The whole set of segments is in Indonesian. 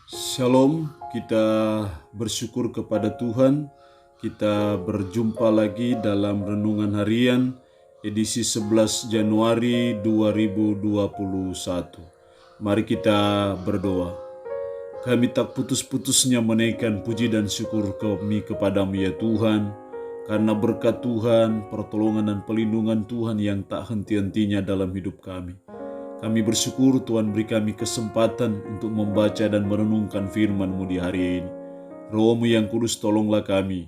Shalom, kita bersyukur kepada Tuhan. Kita berjumpa lagi dalam renungan harian edisi 11 Januari 2021. Mari kita berdoa. Kami tak putus-putusnya menaikkan puji dan syukur kami kepadamu ya Tuhan, karena berkat Tuhan, pertolongan dan pelindungan Tuhan yang tak henti-hentinya dalam hidup kami. Kami bersyukur Tuhan beri kami kesempatan untuk membaca dan merenungkan firman-Mu di hari ini. Roh-Mu yang kudus tolonglah kami.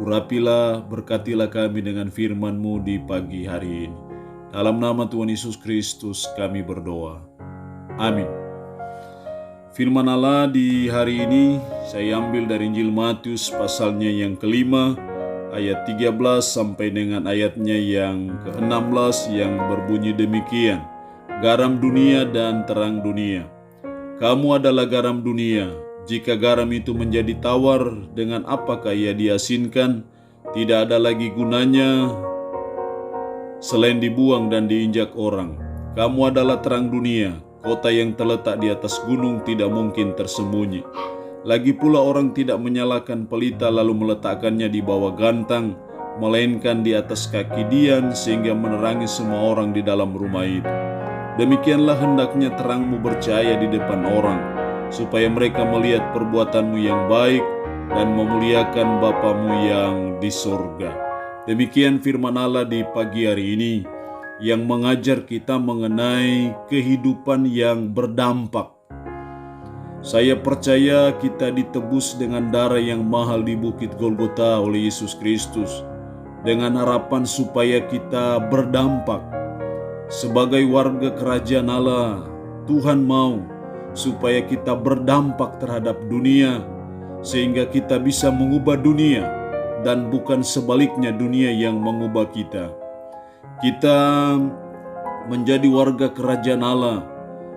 Urapilah, berkatilah kami dengan firman-Mu di pagi hari ini. Dalam nama Tuhan Yesus Kristus kami berdoa. Amin. Firman Allah di hari ini saya ambil dari Injil Matius pasalnya yang kelima, ayat 13 sampai dengan ayatnya yang ke-16 yang berbunyi demikian. Garam dunia dan terang dunia. Kamu adalah garam dunia. Jika garam itu menjadi tawar, dengan apakah ia diasinkan? Tidak ada lagi gunanya selain dibuang dan diinjak orang. Kamu adalah terang dunia. Kota yang terletak di atas gunung tidak mungkin tersembunyi. Lagi pula orang tidak menyalakan pelita lalu meletakkannya di bawah gantang, melainkan di atas kaki dian sehingga menerangi semua orang di dalam rumah itu. Demikianlah hendaknya terangmu bercahaya di depan orang, supaya mereka melihat perbuatanmu yang baik dan memuliakan Bapamu yang di sorga. Demikian firman Allah di pagi hari ini, yang mengajar kita mengenai kehidupan yang berdampak. Saya percaya kita ditebus dengan darah yang mahal di Bukit Golgota oleh Yesus Kristus, dengan harapan supaya kita berdampak. Sebagai warga kerajaan Allah, Tuhan mau supaya kita berdampak terhadap dunia, sehingga kita bisa mengubah dunia dan bukan sebaliknya dunia yang mengubah kita. Kita menjadi warga kerajaan Allah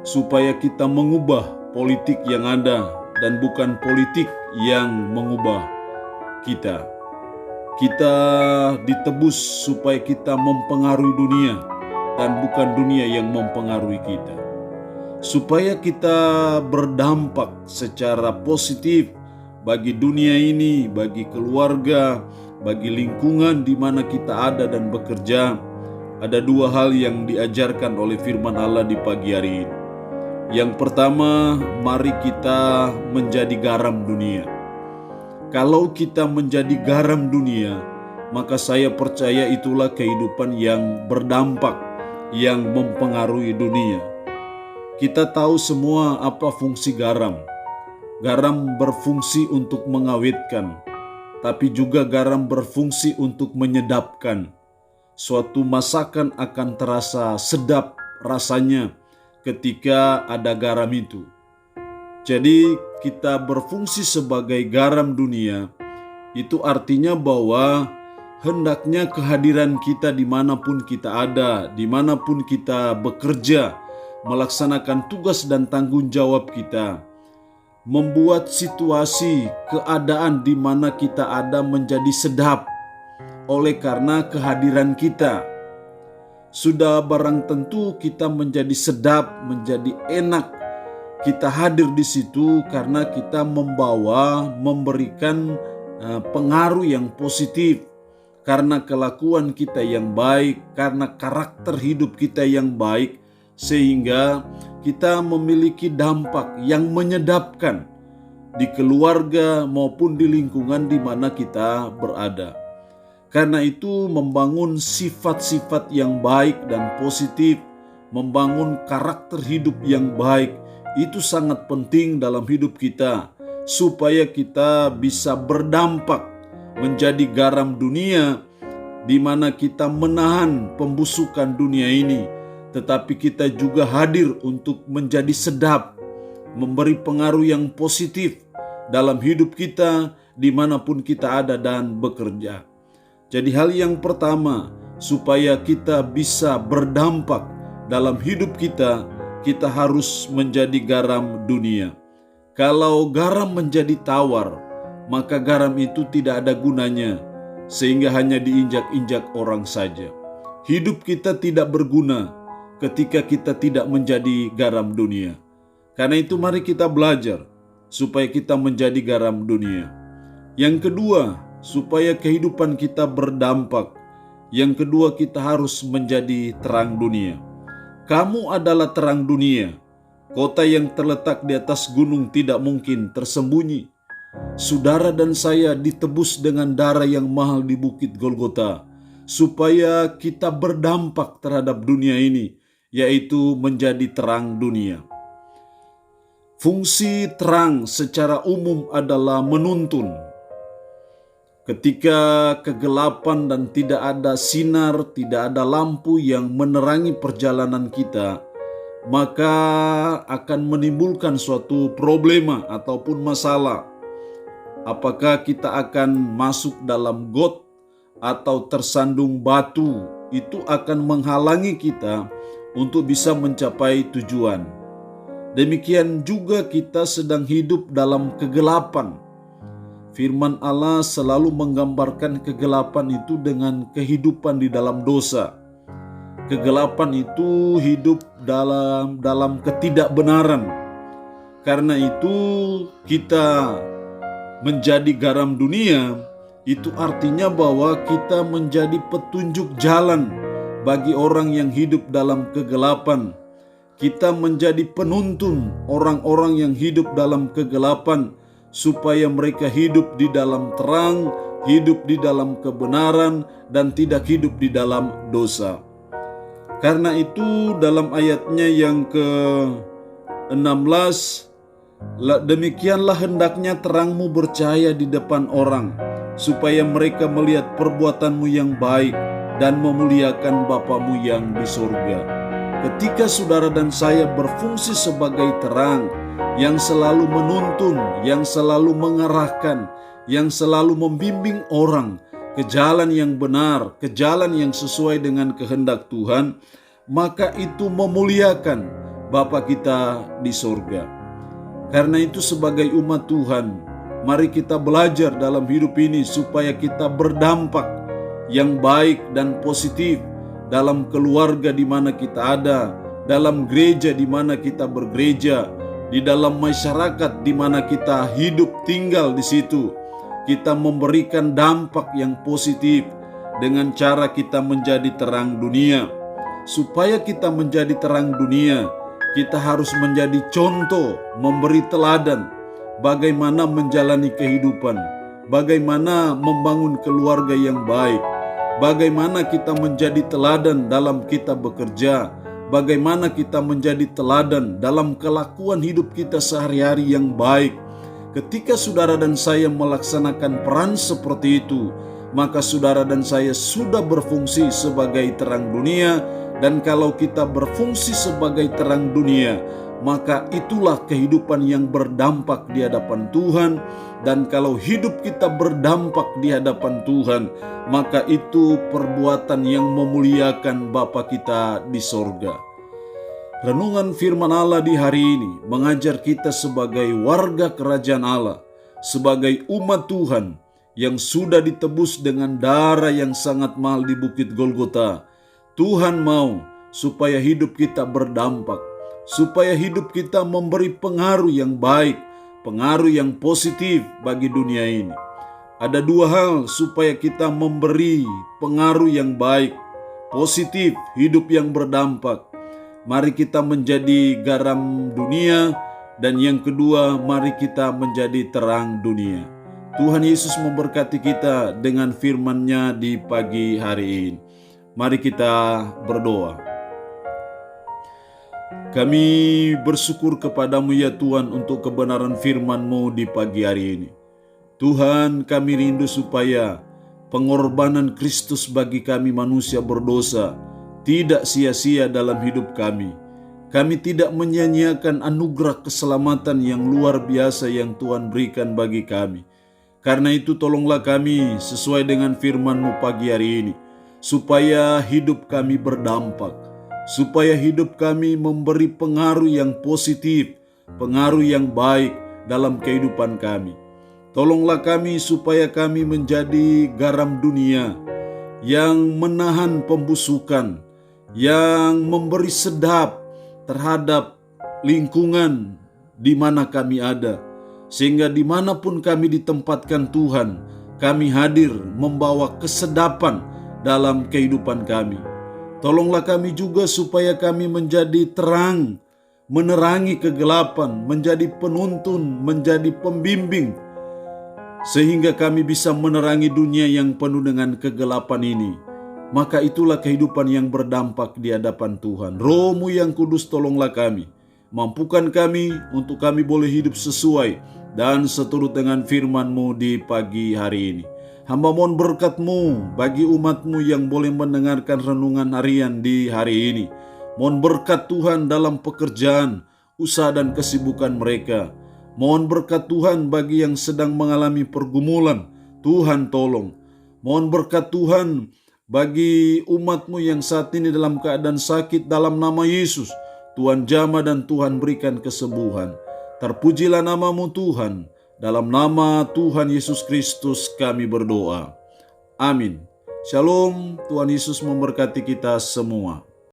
supaya kita mengubah politik yang ada dan bukan politik yang mengubah kita. Kita ditebus supaya kita mempengaruhi dunia dan bukan dunia yang mempengaruhi kita. Supaya kita berdampak secara positif bagi dunia ini, bagi keluarga, bagi lingkungan di mana kita ada dan bekerja, ada dua hal yang diajarkan oleh firman Allah di pagi hari ini. Yang pertama, mari kita menjadi garam dunia. Kalau kita menjadi garam dunia, maka saya percaya itulah kehidupan yang berdampak, yang mempengaruhi dunia. Kita tahu semua apa fungsi garam. Garam berfungsi untuk mengawetkan, tapi juga garam berfungsi untuk menyedapkan. Suatu masakan akan terasa sedap rasanya ketika ada garam itu. Jadi kita berfungsi sebagai garam dunia, itu artinya bahwa hendaknya kehadiran kita dimanapun kita ada, dimanapun kita bekerja, melaksanakan tugas dan tanggung jawab kita, membuat situasi, keadaan di mana kita ada menjadi sedap oleh karena kehadiran kita. Sudah barang tentu kita menjadi sedap, menjadi enak. Kita hadir di situ karena kita memberikan pengaruh yang positif. Karena kelakuan kita yang baik, karena karakter hidup kita yang baik, sehingga kita memiliki dampak yang menyedapkan di keluarga maupun di lingkungan di mana kita berada. Karena itu membangun sifat-sifat yang baik dan positif, membangun karakter hidup yang baik, itu sangat penting dalam hidup kita, supaya kita bisa berdampak menjadi garam dunia, di mana kita menahan pembusukan dunia ini, tetapi kita juga hadir untuk menjadi sedap, memberi pengaruh yang positif dalam hidup kita dimanapun kita ada dan bekerja. Jadi hal yang pertama, supaya kita bisa berdampak dalam hidup kita, kita harus menjadi garam dunia. Kalau garam menjadi tawar, maka garam itu tidak ada gunanya, sehingga hanya diinjak-injak orang saja. Hidup kita tidak berguna ketika kita tidak menjadi garam dunia. Karena itu mari kita belajar supaya kita menjadi garam dunia. Yang kedua, supaya kehidupan kita berdampak. Yang kedua, kita harus menjadi terang dunia. Kamu adalah terang dunia. Kota yang terletak di atas gunung tidak mungkin tersembunyi. Saudara dan saya ditebus dengan darah yang mahal di Bukit Golgota, supaya kita berdampak terhadap dunia ini, yaitu menjadi terang dunia. Fungsi terang secara umum adalah menuntun. Ketika kegelapan dan tidak ada sinar, tidak ada lampu yang menerangi perjalanan kita, maka akan menimbulkan suatu problema ataupun masalah. Apakah kita akan masuk dalam got atau tersandung batu, itu akan menghalangi kita untuk bisa mencapai tujuan. Demikian juga kita sedang hidup dalam kegelapan. Firman Allah selalu menggambarkan kegelapan itu dengan kehidupan di dalam dosa. Kegelapan itu hidup dalam ketidakbenaran. Karena itu kita menjadi garam dunia, itu artinya bahwa kita menjadi petunjuk jalan bagi orang yang hidup dalam kegelapan. Kita menjadi penuntun orang-orang yang hidup dalam kegelapan, supaya mereka hidup di dalam terang, hidup di dalam kebenaran, dan tidak hidup di dalam dosa. Karena itu dalam ayatnya yang ke-16, demikianlah hendaknya terangmu bercahaya di depan orang, supaya mereka melihat perbuatanmu yang baik dan memuliakan Bapamu yang di surga. Ketika saudara dan saya berfungsi sebagai terang, yang selalu menuntun, yang selalu mengarahkan, yang selalu membimbing orang ke jalan yang benar, ke jalan yang sesuai dengan kehendak Tuhan, maka itu memuliakan Bapa kita di surga. Karena itu sebagai umat Tuhan, mari kita belajar dalam hidup ini supaya kita berdampak yang baik dan positif dalam keluarga di mana kita ada, dalam gereja di mana kita bergereja, di dalam masyarakat di mana kita hidup tinggal di situ. Kita memberikan dampak yang positif dengan cara kita menjadi terang dunia. Supaya kita menjadi terang dunia, kita harus menjadi contoh, memberi teladan bagaimana menjalani kehidupan, bagaimana membangun keluarga yang baik, bagaimana kita menjadi teladan dalam kita bekerja, bagaimana kita menjadi teladan dalam kelakuan hidup kita sehari-hari yang baik. Ketika saudara dan saya melaksanakan peran seperti itu, maka saudara dan saya sudah berfungsi sebagai terang dunia. Dan kalau kita berfungsi sebagai terang dunia, maka itulah kehidupan yang berdampak di hadapan Tuhan. Dan kalau hidup kita berdampak di hadapan Tuhan, maka itu perbuatan yang memuliakan Bapa kita di sorga. Renungan firman Allah di hari ini mengajar kita sebagai warga kerajaan Allah, sebagai umat Tuhan yang sudah ditebus dengan darah yang sangat mahal di Bukit Golgota. Tuhan mau supaya hidup kita berdampak, supaya hidup kita memberi pengaruh yang baik, pengaruh yang positif bagi dunia ini. Ada dua hal supaya kita memberi pengaruh yang baik, positif, hidup yang berdampak. Mari kita menjadi garam dunia, dan yang kedua, mari kita menjadi terang dunia. Tuhan Yesus memberkati kita dengan firman-Nya di pagi hari ini. Mari kita berdoa. Kami bersyukur kepadamu ya Tuhan untuk kebenaran firman-Mu di pagi hari ini. Tuhan, kami rindu supaya pengorbanan Kristus bagi kami manusia berdosa tidak sia-sia dalam hidup kami. Kami tidak menyia-nyiakan anugerah keselamatan yang luar biasa yang Tuhan berikan bagi kami. Karena itu tolonglah kami sesuai dengan firman-Mu pagi hari ini, supaya hidup kami berdampak, supaya hidup kami memberi pengaruh yang positif, pengaruh yang baik dalam kehidupan kami. Tolonglah kami supaya kami menjadi garam dunia yang menahan pembusukan, yang memberi sedap terhadap lingkungan di mana kami ada, sehingga dimanapun kami ditempatkan Tuhan, kami hadir membawa kesedapan dalam kehidupan kami. Tolonglah kami juga supaya kami menjadi terang, menerangi kegelapan, menjadi penuntun, menjadi pembimbing, sehingga kami bisa menerangi dunia yang penuh dengan kegelapan ini. Maka itulah kehidupan yang berdampak di hadapan Tuhan. Roh-Mu yang kudus, tolonglah kami. Mampukan kami untuk kami boleh hidup sesuai dan seturut dengan firman-Mu di pagi hari ini. Hamba mohon berkat-Mu bagi umat-Mu yang boleh mendengarkan renungan harian di hari ini. Mohon berkat Tuhan dalam pekerjaan, usaha dan kesibukan mereka. Mohon berkat Tuhan bagi yang sedang mengalami pergumulan. Tuhan tolong. Mohon berkat Tuhan bagi umat-Mu yang saat ini dalam keadaan sakit, dalam nama Yesus. Tuhan jamah dan Tuhan berikan kesembuhan. Terpujilah nama-Mu Tuhan. Dalam nama Tuhan Yesus Kristus kami berdoa. Amin. Shalom, Tuhan Yesus memberkati kita semua.